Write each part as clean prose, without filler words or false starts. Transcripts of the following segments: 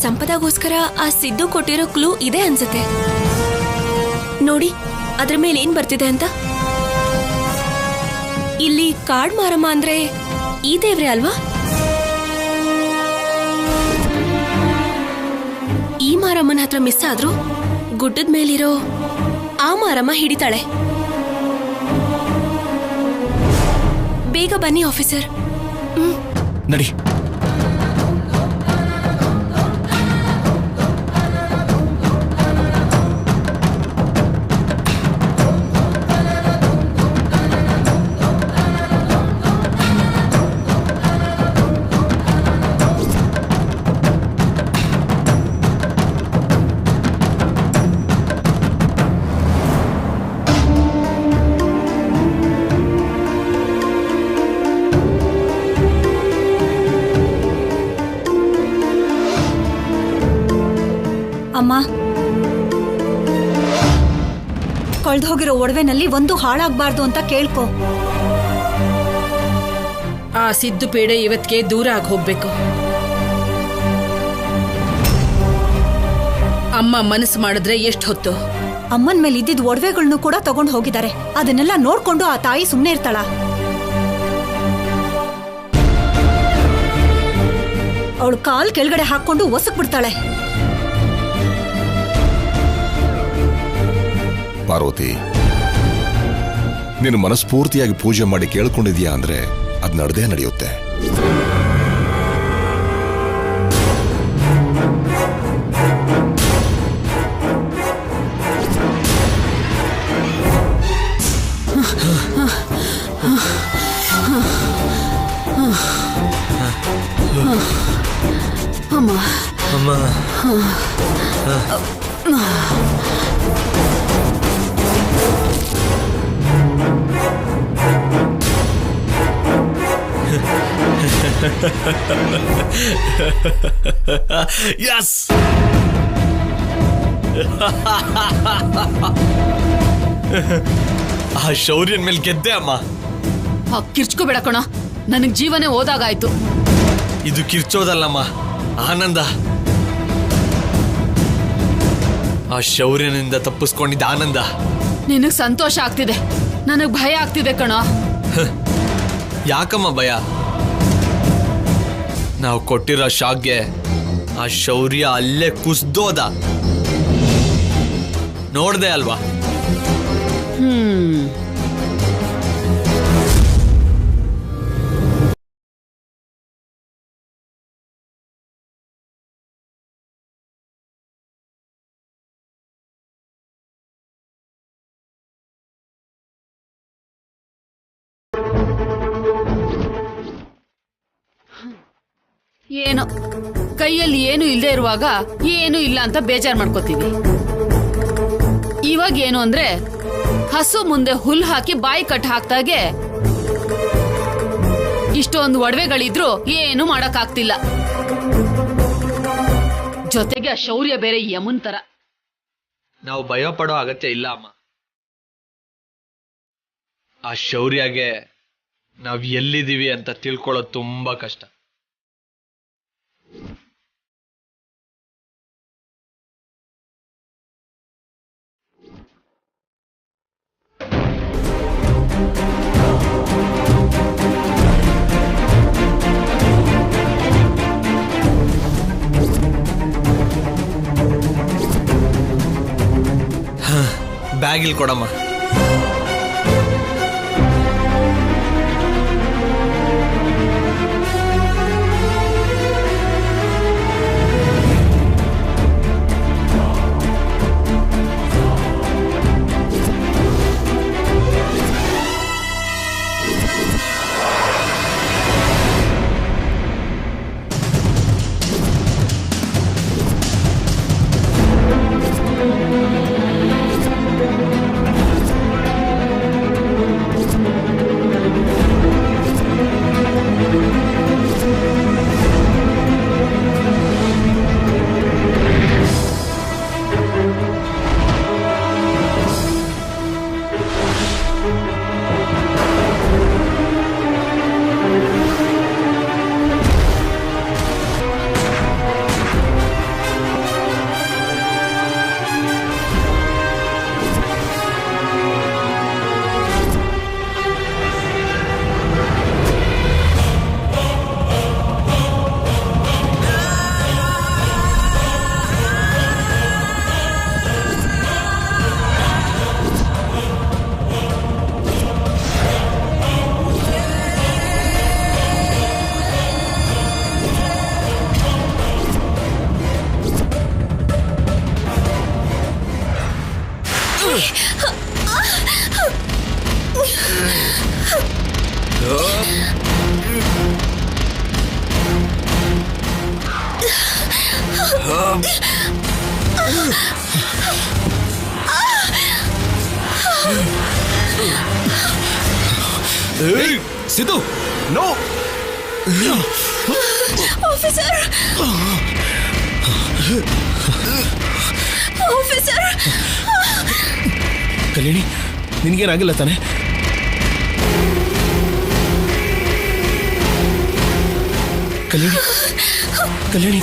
ಸಂಪದಾಗೋಸ್ಕರ ಆ ಸಿದ್ದು ಕೊಟ್ಟಿರೋ ಕ್ಲೂ ಇದೆ ಅನ್ಸುತ್ತೆ. ನೋಡಿ ಅದ್ರ ಮೇಲೆ ಏನ್ ಬರ್ತಿದೆ ಅಂತ. ಇಲ್ಲಿ ಕಾಡ್ ಮಾರಮ್ಮ ಅಂದ್ರೆ ಈ ದೇವ್ರೆ ಅಲ್ವಾ? ಈ ಮಾರಮ್ಮನ ಹತ್ರ ಮಿಸ್ ಆದ್ರೂ ಗುಡ್ಡದ ಮೇಲಿರೋ ಆ ಮಾರಮ್ಮ ಹಿಡಿತಾಳೆ. ಬೇಗ ಬನ್ನಿ ಆಫೀಸರ್. ನಡಿ. ಅಮ್ಮ, ಕಳ್ದು ಹೋಗಿರೋ ಒಡವೆನಲ್ಲಿ ಒಂದು ಹಾಳಾಗಬಾರ್ದು ಅಂತ ಕೇಳ್ಕೊ. ಆ ಸಿದ್ದು ಪೇಡೆ ಇವತ್ತಿಗೆ ದೂರ ಆಗಿ ಹೋಗ್ಬೇಕು. ಅಮ್ಮ ಮನಸ್ಸು ಮಾಡಿದ್ರೆ ಎಷ್ಟು ಹೊತ್ತು? ಅಮ್ಮನ ಮೇಲೆ ಇದ್ದಿದ್ದ ಒಡವೆಗಳನ್ನು ಕೂಡ ತಗೊಂಡು ಹೋಗಿದ್ದಾರೆ. ಅದನ್ನೆಲ್ಲ ನೋಡ್ಕೊಂಡು ಆ ತಾಯಿ ಸುಮ್ಮನೆ ಇರ್ತಾಳ? ಅವಳು ಕಾಲ್ ಕೆಳಗಡೆ ಹಾಕೊಂಡು ಒಸಕ್ ಬಿಡ್ತಾಳೆ. ಪಾರ್ವತಿ, ನೀನು ಮನಸ್ಫೂರ್ತಿಯಾಗಿ ಪೂಜೆ ಮಾಡಿ ಕೇಳ್ಕೊಂಡಿದ್ಯಾ ಅಂದ್ರೆ ಅದ್ ನಡೆದೇ ನಡೆಯುತ್ತೆ. ಅಮ್ಮ ಅಮ್ಮ, ಯಸ್. ಆ ಶೌರ್ಯನ್ ಮೇಲೆ ಗೆದ್ದೆ ಅಮ್ಮ. ಕಿರ್ಚ್ಕೋಬೇಡ ಕಣ, ನನಗ್ ಜೀವನೇ ಹೋದಾಗಾಯ್ತು. ಇದು ಕಿರ್ಚೋದಲ್ಲಮ್ಮ, ಆನಂದ. ಆ ಶೌರ್ಯನಿಂದ ತಪ್ಪಿಸ್ಕೊಂಡಿದ್ದ ಆನಂದ. ನಿನಗ್ ಸಂತೋಷ ಆಗ್ತಿದೆ, ನನಗ್ ಭಯ ಆಗ್ತಿದೆ ಕಣ. ಯಾಕಮ್ಮ ಭಯ? ನಾವು ಕೊಟ್ಟಿರೋ ಶಾಕ್ಗೆ ಆ ಶೌರ್ಯ ಅಲ್ಲೇ ಕುಸ್ದೋದ. ನೋಡ್ದೆ ಅಲ್ವಾ? ಏನು ಕೈಯಲ್ಲಿ ಏನು ಇಲ್ಲದೆ ಇರುವಾಗ ಏನು ಇಲ್ಲ ಅಂತ ಬೇಜಾರ್ ಮಾಡ್ಕೋತೀವಿ. ಇವಾಗ ಏನು ಅಂದ್ರೆ ಹಸು ಮುಂದೆ ಹುಲ್ ಹಾಕಿ ಬಾಯಿ ಕಟ್ ಹಾಕ್ದಾಗೆ ಇಷ್ಟೊಂದು ಒಡವೆಗಳಿದ್ರು ಏನು ಮಾಡಕ್ಕಾಗ್ತಿಲ್ಲ. ಜೊತೆಗೆ ಆ ಶೌರ್ಯ ಬೇರೆ ಯಮನ್ ತರ. ನಾವು ಭಯ ಪಡೋ ಅಗತ್ಯ ಇಲ್ಲ ಅಮ್ಮ. ಆ ಶೌರ್ಯಗೆ ನಾವ್ ಎಲ್ಲಿದ್ದೀವಿ ಅಂತ ತಿಳ್ಕೊಳ್ಳೋದು ತುಂಬಾ ಕಷ್ಟ. ಬ್ಯಾಗಿಲ್ ಕೊಡಮ್ಮ. ಸಿದ್ದು ನೋ ಆಫೀಸರ್ ಆಫೀಸರ್ ಕಲ್ಯಾಣಿ ನಿನಗೇನಾಗಿಲ್ಲ ತಾನೆ? ಕಲ್ಯಾಣಿ ಕಲ್ಯಾಣಿ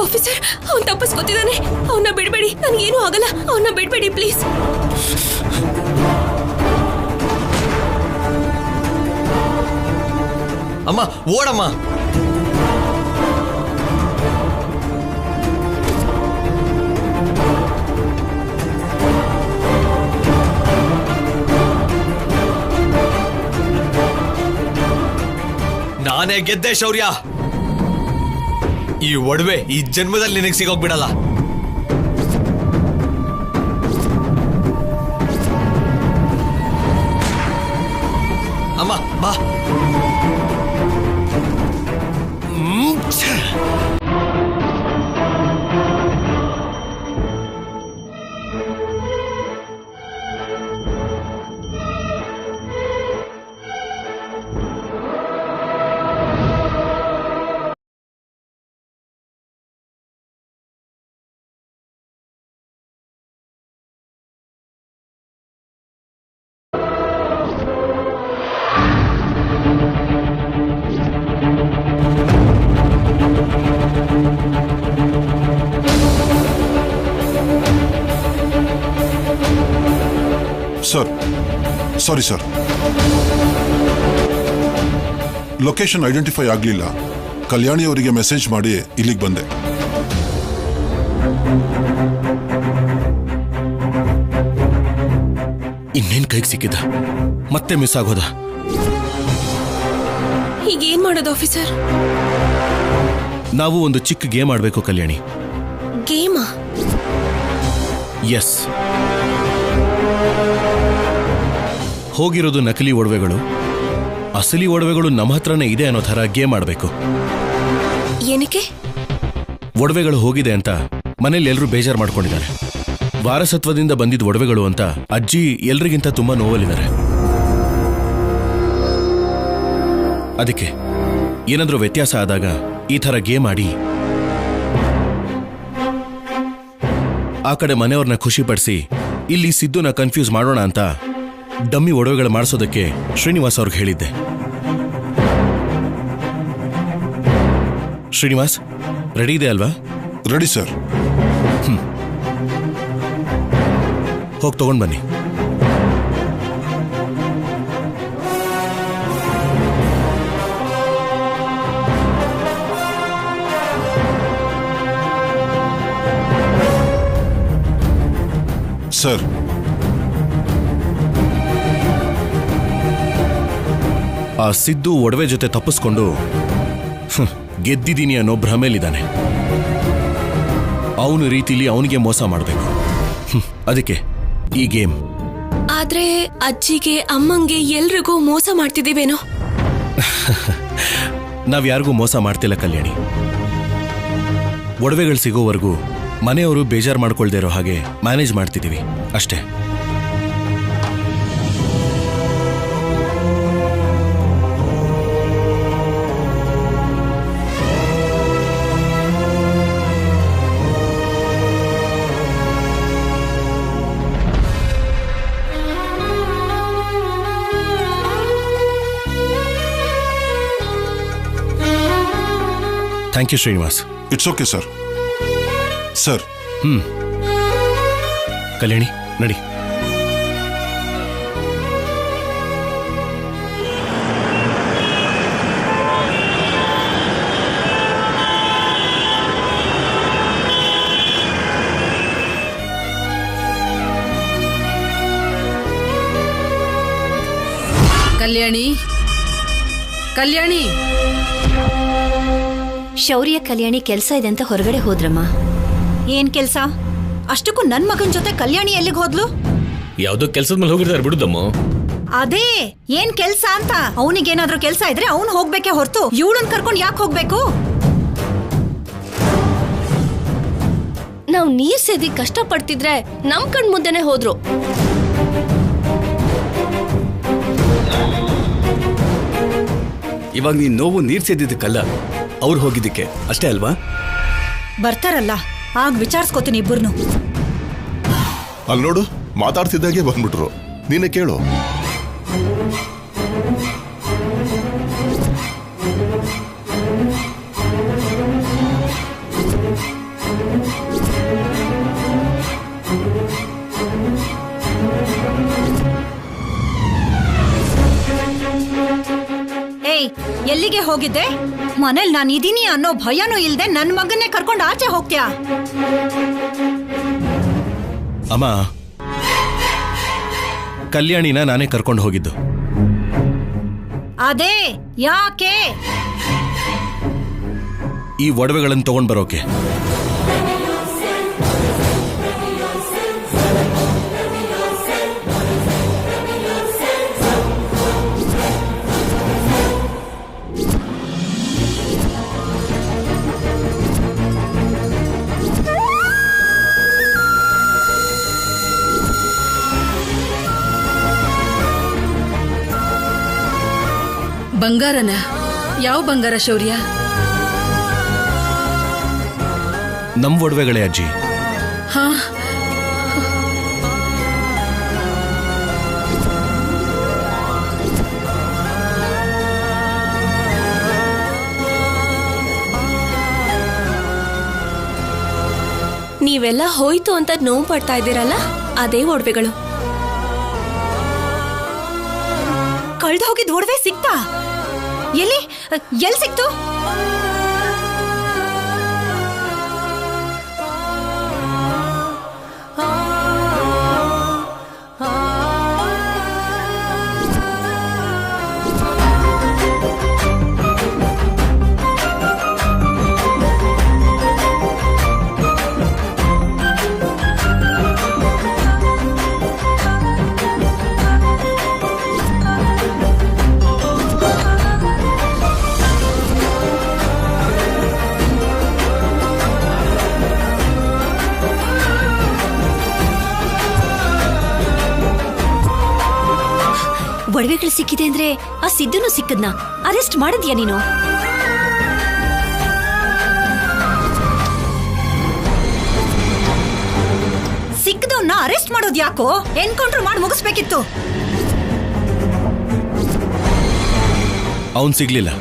ಆಫೀಸರ್ ಅವನ್ ತಪ್ಪಿಸ್ಕೊತಿದ್ದಾನೆ. ಅವನ್ನ ಬಿಡ್ಬೇಡಿ, ನನ್ಗೇನು ಆಗಲ್ಲ. ಅವನ್ನ ಬಿಡ್ಬೇಡಿ ಪ್ಲೀಸ್. ಅಮ್ಮ ಓಡಮ್ಮ. ನಾನೇ ಗೆದ್ದೆ ಶೌರ್ಯ. ಈ ಒಡವೆ ಈ ಜನ್ಮದಲ್ಲಿ ನಿನಗೆ ಸಿಗೋಗ್ಬಿಡಲ್ಲ. ಅಮ್ಮ ಬಾ. Sir, sorry sir, location identify ಆಗಲಿಲ್ಲ. ಕಲ್ಯಾಣಿ ಅವರಿಗೆ ಮೆಸೇಜ್ ಮಾಡಿ ಇಲ್ಲಿಗೆ ಬಂದೆ. ಇನ್ನೇನ್ ಕೈಗೆ ಸಿಕ್ಕಿದ? ಮತ್ತೆ ಮಿಸ್ ಆಗೋದ? ಈಗ ಏನ್ ಮಾಡೋದು ಆಫೀಸರ್? ನಾವು ಒಂದು ಚಿಕ್ಕ ಗೇಮ್ ಆಡ್ಬೇಕು ಕಲ್ಯಾಣಿ. ಗೇಮಾ? ಎಸ್. ಹೋಗಿರೋದು ನಕಲಿ ಒಡವೆಗಳು, ಅಸಲಿ ಒಡವೆಗಳು ನಮ್ಮ ಹತ್ರನೇ ಇದೆ ಅನ್ನೋ ಥರ ಗೇಮ್ ಆಡಬೇಕು. ಏನಕ್ಕೆ? ಒಡವೆಗಳು ಹೋಗಿದೆ ಅಂತ ಮನೇಲಿ ಎಲ್ಲರೂ ಬೇಜಾರು ಮಾಡ್ಕೊಂಡಿದ್ದಾರೆ. ವಾರಸತ್ವದಿಂದ ಬಂದಿದ್ದ ಒಡವೆಗಳು ಅಂತ ಅಜ್ಜಿ ಎಲ್ರಿಗಿಂತ ತುಂಬಾ ನೋವಲ್ಲಿದ್ದಾರೆ. ಅದಕ್ಕೆ ಏನಾದ್ರೂ ವ್ಯತ್ಯಾಸ ಆದಾಗ ಈ ಥರ ಗೇಮ್ ಆಡಿ ಆ ಕಡೆ ಮನೆಯವ್ರನ್ನ ಖುಷಿಪಡಿಸಿ ಇಲ್ಲಿ ಸಿದ್ದುನ ಕನ್ಫ್ಯೂಸ್ ಮಾಡೋಣ ಅಂತ ಡಮ್ಮಿ ಒಡವೆಗಳು ಮಾಡಿಸೋದಕ್ಕೆ ಶ್ರೀನಿವಾಸ್ ಅವ್ರಿಗೆ ಹೇಳಿದ್ದೆ. ಶ್ರೀನಿವಾಸ್ ರೆಡಿ ಇದೆ ಅಲ್ವಾ? Ready sir. ಹೋಗಿ ತಗೊಂಡ್ ಬನ್ನಿ. ಸರ್, ಆ ಸಿದ್ದು ಒಡವೆ ಜೊತೆ ತಪ್ಪಿಸ್ಕೊಂಡು ಗೆದ್ದಿದ್ದೀನಿ ಅನ್ನೋ ಭ್ರಮೇಲಿದ್ದಾನೆ. ಅವನ ರೀತಿಲಿ ಅವನಿಗೆ ಮೋಸ ಮಾಡಬೇಕು. ಅದಕ್ಕೆ ಈ ಗೇಮ್. ಆದ್ರೆ ಅಜ್ಜಿಗೆ, ಅಮ್ಮಂಗೆ, ಎಲ್ರಿಗೂ ಮೋಸ ಮಾಡ್ತಿದ್ದೀವೇನೋ? ನಾವ್ಯಾರಿಗೂ ಮೋಸ ಮಾಡ್ತಿಲ್ಲ ಕಲ್ಯಾಣಿ. ಒಡವೆಗಳು ಸಿಗೋವರೆಗೂ ಮನೆಯವರು ಬೇಜಾರು ಮಾಡ್ಕೊಳ್ದೇ ಇರೋ ಹಾಗೆ ಮ್ಯಾನೇಜ್ ಮಾಡ್ತಿದ್ದೀವಿ ಅಷ್ಟೇ. Thank you Srinivas. It's okay sir. Sir, Kalyani ನಡಿ. ಕಲ್ಯಾಣಿ, ಕಲ್ಯಾಣಿ. ಶೌರ್ಯ ಕಲ್ಯಾಣಿ ಕೆಲ್ಸ ಇದೆ ಅಂತ ಹೊರಗಡೆ ಹೋದ್ರಮ್ಮ. ಏನ್ ಕೆಲ್ಸ? ಅಷ್ಟಕ್ಕೂ ನನ್ ಮಗನ್ ಜೊತೆ ಕಲ್ಯಾಣಿ ಎಲ್ಲಿಗೆ ಹೋದ್ಲು? ಯಾವ್ದೋ ಕೆಲ್ಸದ ಮೇಲೆ ಹೋಗಿರ್ತಾರೆ ಬಿಡುದಮ್ಮ. ಅದೇ ಏನ್ ಕೆಲ್ಸ ಅಂತ. ಅವನಿಗೇನಾದ್ರೂ ಕೆಲ್ಸ ಇದ್ರೆ ಅವ್ನು ಹೋಗ್ಬೇಕೆ ಹೊರತು ಇವಳನ್ ಕರ್ಕೊಂಡ್ ಯಾಕೆ ಹೋಗ್ಬೇಕು? ನಾವ್ ನೀರ್ ಸೇದಿ ಕಷ್ಟ ಪಡ್ತಿದ್ರೆ ನಮ್ ಕಣ್ ಮುಂದೆನೆ ಹೋದ್ರು. ಇವಾಗ ನೀನ್ ನೋವು ನೀರ್ ಸೇದಿದ್ದಕ್ಕಲ್ಲ, ಅವ್ರು ಹೋಗಿದ್ದಕ್ಕೆ ಅಷ್ಟೇ ಅಲ್ವಾ? ಬರ್ತಾರಲ್ಲ ಆಗ ವಿಚಾರಿಸ್ಕೋತೀನಿ ಇಬ್ಬರನ್ನು. ಅಲ್ಲಿ ನೋಡು, ಮಾತಾಡ್ತಿದ್ದಾಗೆ ಬಂದ್ಬಿಟ್ರು. ನೀನೆ ಕೇಳು. ಏಯ್, ಎಲ್ಲಿಗೆ ಹೋಗಿದ್ದೆ? ಮನೇಲಿ ನಾನು ಇದೀನಿ ಅನ್ನೋ ಭಯನೂ ಇಲ್ದೆ ನನ್ ಮಗನ್ನೇ ಕರ್ಕೊಂಡು ಆಚೆ ಹೋಗ್ತೀಯಾ? ಅಮ್ಮ, ಕಲ್ಯಾಣಿನ ನಾನೇ ಕರ್ಕೊಂಡು ಹೋಗಿದ್ದು. ಅದೇ ಯಾಕೆ? ಈ ಒಡವೆಗಳನ್ನು ತಗೊಂಡ್ ಬರೋಕೆ. ಬಂಗಾರನ? ಯಾವ ಬಂಗಾರ ಶೌರ್ಯ? ನಮ್ ಒಡವೆಗಳೇ ಅಜ್ಜಿ. ಹಾ, ನೀವೆಲ್ಲ ಹೋಯ್ತು ಅಂತ ನೋವು ಪಡ್ತಾ ಇದ್ದೀರಲ್ಲ, ಅದೇ ಒಡವೆಗಳು. ಕಳ್ದು ಹೋಗಿದ್ ಒಡವೆ ಸಿಕ್ತಾ? ಎಲ್ಲಿ ಸಿಕ್ತು? ಒಡವೆಗಳು ಸಿಕ್ಕಿದೆ ಅಂದ್ರೆ ಆ ಸಿದ್ಧನು ಸಿಕ್ಕದ್ನ ಅರೆಸ್ಟ್ ಮಾಡಿದ್ಯಾ ನೀನು? ಸಿಕ್ಕದವನ್ನ ಅರೆಸ್ಟ್ ಮಾಡೋದು ಯಾಕೋ? ಎನ್ಕೌಂಟರ್ ಮಾಡಿ ಮುಗಿಸ್ಬೇಕಿತ್ತು. ಅವನ್ ಸಿಗ್ಲಿಲ್ಲ,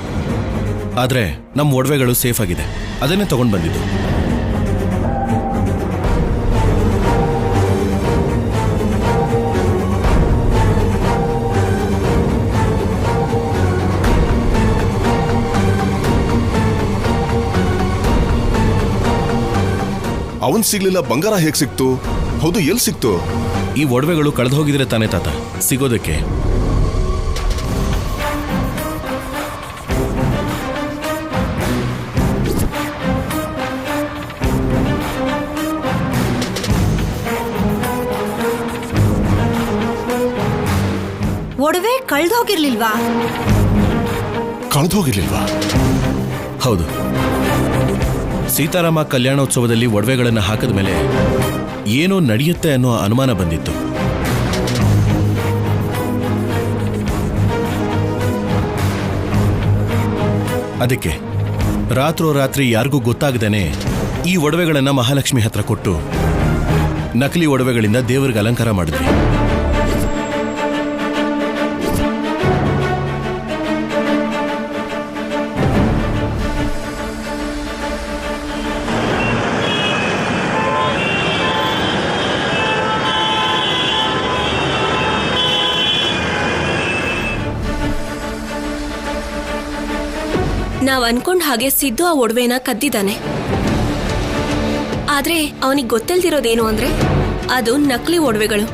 ಆದ್ರೆ ನಮ್ಮ ಒಡವೆಗಳು ಸೇಫ್ ಆಗಿದೆ. ಅದನ್ನೇ ತಗೊಂಡ್ ಬಂದಿದ್ದು. ಅವನ್ ಸಿಗ್ಲಿಲ್ಲ, ಬಂಗಾರ ಹೇಗ್ ಸಿಕ್ತು? ಹೌದು, ಎಲ್ ಸಿಕ್ತು? ಈ ಒಡವೆಗಳು ಕಳೆದು ಹೋಗಿದ್ರೆ ತಾನೇ ತಾತ ಸಿಗೋದಕ್ಕೆ. ಒಡವೆ ಕಳ್ದೋಗಿರ್ಲಿಲ್ವಾ? ಕಳೆದೋಗಿರ್ಲಿಲ್ವಾ? ಹೌದು. ಸೀತಾರಾಮ ಕಲ್ಯಾಣೋತ್ಸವದಲ್ಲಿ ಒಡವೆಗಳನ್ನು ಹಾಕಿದ ಮೇಲೆ ಏನೋ ನಡೆಯುತ್ತೆ ಅನ್ನೋ ಅನುಮಾನ ಬಂದಿತ್ತು. ಅದಕ್ಕೆ ರಾತ್ರೋರಾತ್ರಿ ಯಾರಿಗೂ ಗೊತ್ತಾಗದೇನೆ ಈ ಒಡವೆಗಳನ್ನು ಮಹಾಲಕ್ಷ್ಮಿ ಹತ್ರ ಕೊಟ್ಟು ನಕಲಿ ಒಡವೆಗಳಿಂದ ದೇವರಿಗೆ ಅಲಂಕಾರ ಮಾಡಿದ್ವಿ. ನಾವ್ ಅನ್ಕೊಂಡ್ ಹಾಗೆ ಸಿದ್ದು ಆ ಒಡವೆನ ಕದ್ದಿದ್ದಾನೆ. ಆದ್ರೆ ಅವನಿಗೆ ಗೊತ್ತಿಲ್ದಿರೋದೇನು ಅಂದ್ರೆ ಅದು ನಕಲಿ ಒಡವೆಗಳು.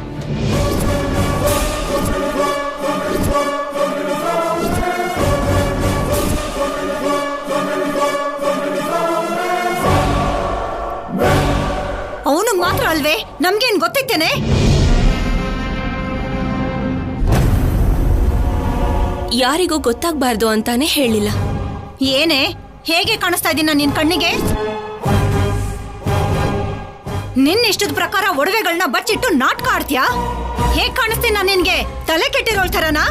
ನಮ್ಗೇನ್ ಗೊತ್ತೈತೇನೆ? ಯಾರಿಗೂ ಗೊತ್ತಾಗ್ಬಾರ್ದು ಅಂತಾನೆ ಹೇಳಿಲ್ಲ. ಏನೇ ಹೇಗೆ ಕಾಣಿಸ್ತಾ ಇದೀನ ನಿನ್ ಕಣ್ಣಿಗೆ? ನಿನ್ನ ಇಷ್ಟದ ಪ್ರಕಾರ ಒಡವೆಗಳನ್ನ ಬಚ್ಚಿಟ್ಟು ನಾಟಕ ಆಡ್ತೀಯಾ? ಹೇಗ್ ಕಾಣಿಸ್ತೀನಿ ನಾನು ನಿನ್ಗೆ? ತಲೆ ಕೆಟ್ಟಿರೋಳ್ ಥರನಾ?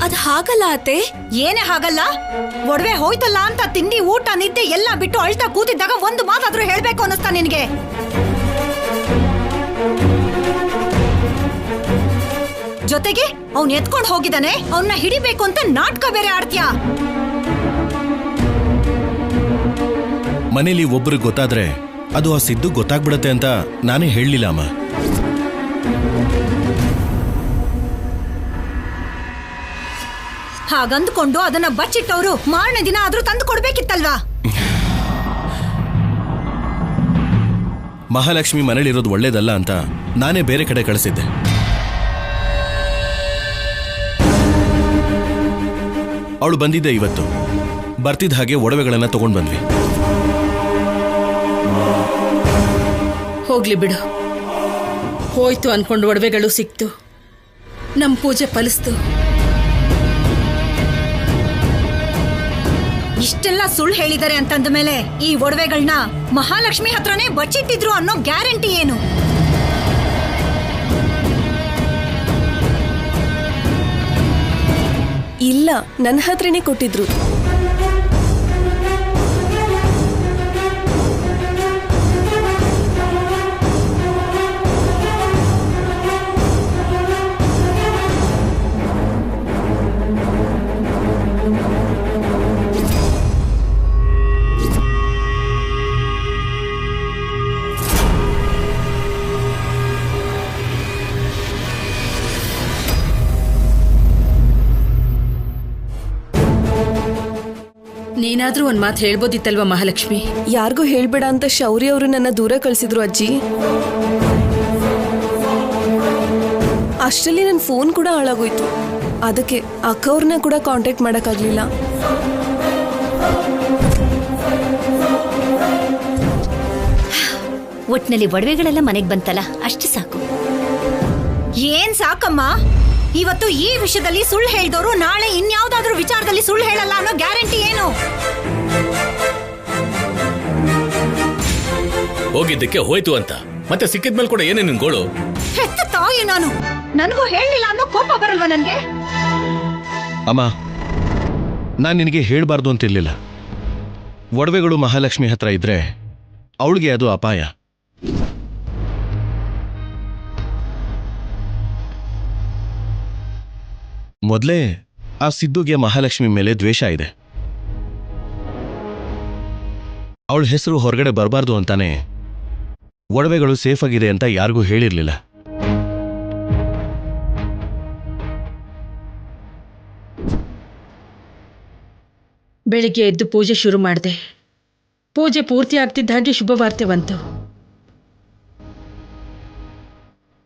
ಅದ್ ಹಾಗಲ್ಲ ಅತ್ತೆ. ಏನೇ ಹಾಗಲ್ಲ? ಒಡವೆ ಹೋಯ್ತಲ್ಲ ಅಂತ ತಿಂಡಿ ಊಟ ನಿದ್ದೆ ಎಲ್ಲ ಬಿಟ್ಟು ಅಳ್ತಾ ಕೂತಿದ್ದಾಗ ಒಂದು ಮಾತಾದ್ರೂ ಹೇಳ್ಬೇಕು ಅನ್ನಿಸ್ತಾ ನಿನ್ಗೆ? ಜೊತೆಗೆ ಅವ್ನ್ ಎತ್ಕೊಂಡು ಹೋಗಿದ್ದಾನೆ, ಅವನ್ನ ಹಿಡಿಬೇಕು ಅಂತ ನಾಟಕ ಬೇರೆ ಆಡ್ತೀಯಾ? ಮನೇಲಿ ಒಬ್ರಿಗೆ ಗೊತ್ತಾದ್ರೆ ಅದು ಆ ಸಿದ್ದು ಗೊತ್ತಾಗ್ಬಿಡತ್ತೆ ಅಂತ ನಾನೇ ಹೇಳಲಿಲ್ಲ ಅಮ್ಮ. ಹಾಗಂದ್ಕೊಂಡು ಅದನ್ನ ಬಚ್ಚಿಟ್ಟವ್ರು ಮಾರನೇ ದಿನ ಆದ್ರೂ ತಂದು ಕೊಡ್ಬೇಕಿತ್ತಲ್ವಾ? ಮಹಾಲಕ್ಷ್ಮಿ ಮನೇಲಿರೋದು ಒಳ್ಳೇದಲ್ಲ ಅಂತ ನಾನೇ ಬೇರೆ ಕಡೆ ಕಳಿಸಿದ್ದೆ. ಅವಳು ಬಂದಿದ್ದೆ ಇವತ್ತು. ಬರ್ತಿದ್ದ ಹಾಗೆ ಒಡವೆಗಳನ್ನ ತಗೊಂಡ್ ಬಂದ್ವಿ. ಹೋಗ್ಲಿ ಬಿಡು, ಹೋಯ್ತು ಅನ್ಕೊಂಡು ಒಡವೆಗಳು ಸಿಕ್ತು, ನಮ್ ಪೂಜೆ ಫಲಿಸ್ತು. ಇಷ್ಟೆಲ್ಲ ಸುಳ್ಳು ಹೇಳಿದ್ದಾರೆ ಅಂತಂದ ಮೇಲೆ ಈ ಒಡವೆಗಳನ್ನ ಮಹಾಲಕ್ಷ್ಮಿ ಹತ್ರನೇ ಬಚ್ಚಿಟ್ಟಿದ್ರು ಅನ್ನೋ ಗ್ಯಾರಂಟಿ ಏನು? ಇಲ್ಲ, ನನ್ನ ಹತ್ರನೇ ಕೊಟ್ಟಿದ್ರು. ನೀನಾದ್ರೂ ಒಂದ್ ಮಾತು ಹೇಳ್ಬೋದಿತ್ತಲ್ವಾ ಮಹಾಲಕ್ಷ್ಮಿ? ಯಾರಿಗೂ ಹೇಳ್ಬೇಡ ಅಂತ ಶೌರ್ಯ ಅವರು ನನ್ನ ದೂರ ಕಳಿಸಿದ್ರು ಅಜ್ಜಿ. ಅಷ್ಟರಲ್ಲಿ ನನ್ನ ಫೋನ್ ಕೂಡ ಹಾಳಾಗೋಯ್ತು. ಅದಕ್ಕೆ ಅಕ್ಕ ಅವ್ರನ್ನ ಕೂಡ ಕಾಂಟ್ಯಾಕ್ಟ್ ಮಾಡೋಕ್ಕಾಗಲಿಲ್ಲ. ಒಟ್ನಲ್ಲಿ ಒಡವೆಗಳೆಲ್ಲ ಮನೆಗೆ ಬಂತಲ್ಲ, ಅಷ್ಟು ಸಾಕು. ಏನ್ ಸಾಕಮ್ಮ? ಇವತ್ತು ಈ ವಿಷಯದಲ್ಲಿ ಸುಳ್ಳು ಹೇಳಿದವರು ನಾಳೆ ಇನ್ಯಾವುದಾದ್ರೂ ವಿಚಾರದಲ್ಲಿ ಸುಳ್ಳು ಹೇಳಲ್ಲ ಅನ್ನೋ ಗ್ಯಾರಂಟಿ ಏನು? ಹೋಗಿದ್ದಕ್ಕೆ ಹೋಯ್ತು ಅಂತ ಮತ್ತೆ ಸಿಕ್ಕಿದ್ಮೇಲೆ ಕೂಡ ಏನೇ ನಿನ್ ಗೋಳು? ಹೆತ್ತ ತಾಯಿ ನಾನು, ನನಗೂ ಹೇಳಲಿಲ್ಲ ಅನ್ನೋ ಕೋಪ ಬರಲ್ವಾ ನನ್ಗೆ? ಅಮ್ಮ, ನಾನು ನಿನಗೆ ಹೇಳ್ಬಾರ್ದು ಅಂತಿರ್ಲಿಲ್ಲ. ಒಡವೆಗಳು ಮಹಾಲಕ್ಷ್ಮಿ ಹತ್ರ ಇದ್ರೆ ಅವಳಿಗೆ ಅದು ಅಪಾಯ. ಮೊದಲೇ ಆ ಸಿದ್ದುಗೆ ಮಹಾಲಕ್ಷ್ಮಿ ಮೇಲೆ ದ್ವೇಷ ಇದೆ. ಅವಳ ಹೆಸರು ಹೊರಗಡೆ ಬರಬಾರ್ದು ಅಂತಾನೆ ಒಡವೆಗಳು ಸೇಫ್ ಆಗಿದೆ ಅಂತ ಯಾರಿಗೂ ಹೇಳಿರ್ಲಿಲ್ಲ. ಬೆಳಿಗ್ಗೆ ಎದ್ದು ಪೂಜೆ ಶುರು ಮಾಡಿದೆ. ಪೂಜೆ ಪೂರ್ತಿ ಆಗ್ತಿದ್ದ ಹಾಗೆ ಶುಭವಾರ್ತೆ ಬಂತು.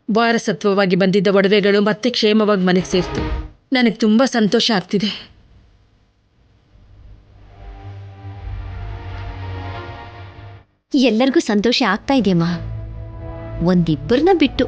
ವಾರಸತ್ವವಾಗಿ ಬಂದಿದ್ದ ಒಡವೆಗಳು ಮತ್ತೆ ಕ್ಷೇಮವಾಗಿ ಮನೆಗೆ ಸೇರ್ತು. ನನಗೆ ತುಂಬಾ ಸಂತೋಷ ಆಗ್ತಿದೆ. ಎಲ್ಲರಿಗೂ ಸಂತೋಷ ಆಗ್ತಾ ಇದೆಯಮ್ಮ, ಒಂದಿಬ್ಬರನ್ನ ಬಿಟ್ಟು.